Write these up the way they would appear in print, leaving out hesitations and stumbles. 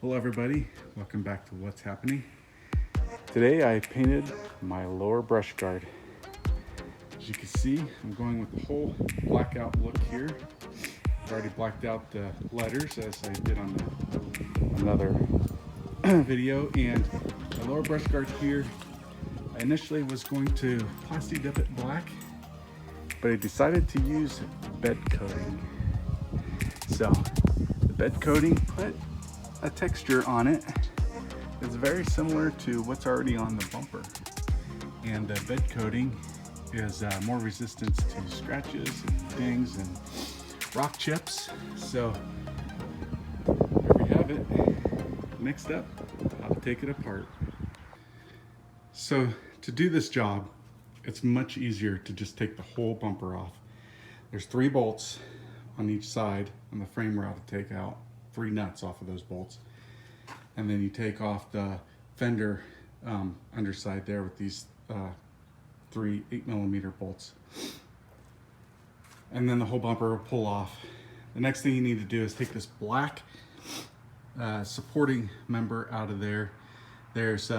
Hello everybody, welcome back to What's Happening. Today I painted my lower brush guard. As you can see, I'm going with the whole blackout look here. I've already blacked out the letters as I did on another video, and the lower brush guard here, I initially was going to plasti dip it black, but I decided to use bed coating. So the bed coating put a texture on it. It's very similar to what's already on the bumper, and the bed coating is more resistant to scratches and dings and rock chips. So here we have it. Next up, I'll take it apart. So to do this job, it's much easier to just take the whole bumper off. There's 3 bolts on each side on the frame rail to take out, 3 nuts off of those bolts. And then you take off the fender underside there with these 3 8mm bolts. And then the whole bumper will pull off. The next thing you need to do is take this black supporting member out of there. There's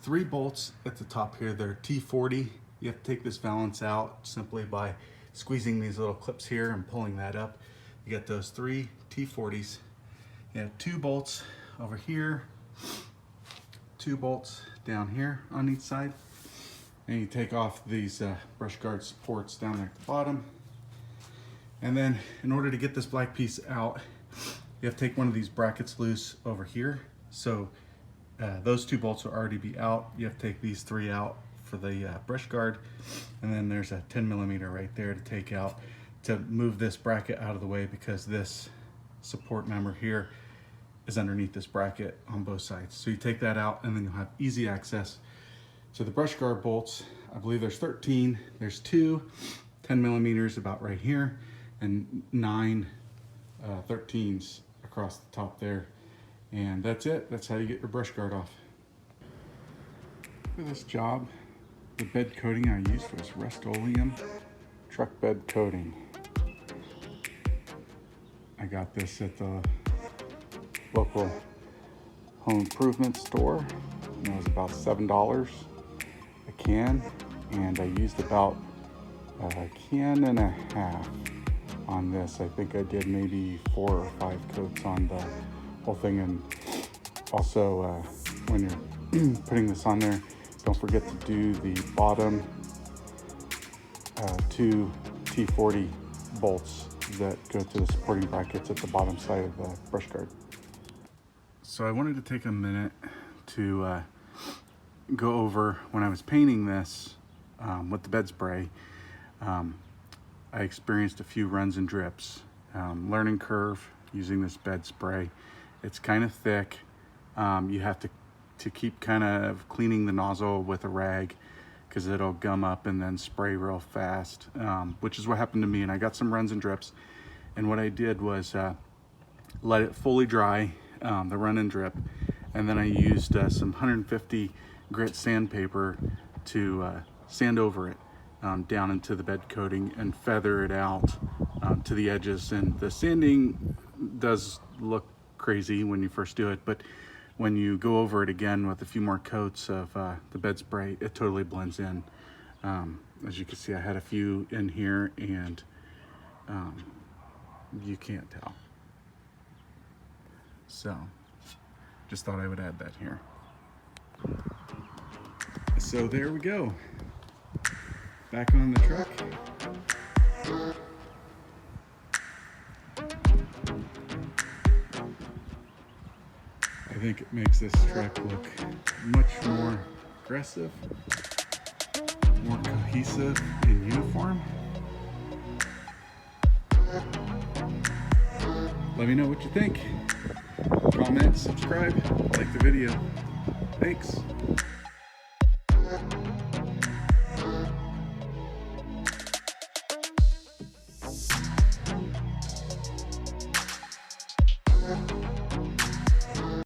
3 bolts at the top here. They're T40. You have to take this valance out simply by squeezing these little clips here and pulling that up. You get those 3 T40s. You have 2 bolts over here, 2 bolts down here on each side, and you take off these brush guard supports down there at the bottom. And then in order to get this black piece out, you have to take one of these brackets loose over here. So those 2 bolts will already be out. You have to take these 3 out for the brush guard, and then there's a 10mm right there to take out to move this bracket out of the way, because this support member here is underneath this bracket on both sides. So you take that out, and then you'll have easy access to the brush guard bolts. I believe there's 13. There's 2 10mm about right here, and 9 13s across the top there. And that's it. That's how you get your brush guard off. For this job, the bed coating I used was Rust-Oleum truck bed coating. I got this at the local home improvement store. It was about $7 a can, and I used about a can and a half on this. I think I did maybe 4 or 5 coats on the whole thing. And also when you're putting this on there, don't forget to do the bottom 2 T40 bolts that go to the supporting brackets at the bottom side of the brush guard. So I wanted to take a minute to go over when I was painting this with the bed spray. I experienced a few runs and drips. Learning curve using this bed spray. It's kind of thick. You have to keep kind of cleaning the nozzle with a rag, because it'll gum up and then spray real fast, which is what happened to me. And I got some runs and drips. And what I did was let it fully dry, the run and drip, and then I used some 150 grit sandpaper to sand over it down into the bed coating and feather it out to the edges. And the sanding does look crazy when you first do it, but when you go over it again with a few more coats of the bed spray, it totally blends in. As you can see, I had a few in here, and you can't tell. So just thought I would add that here. So there we go. Back on the truck. I think it makes this truck look much more aggressive, more cohesive and uniform. Let me know what you think. Comment, subscribe, like the video. Thanks.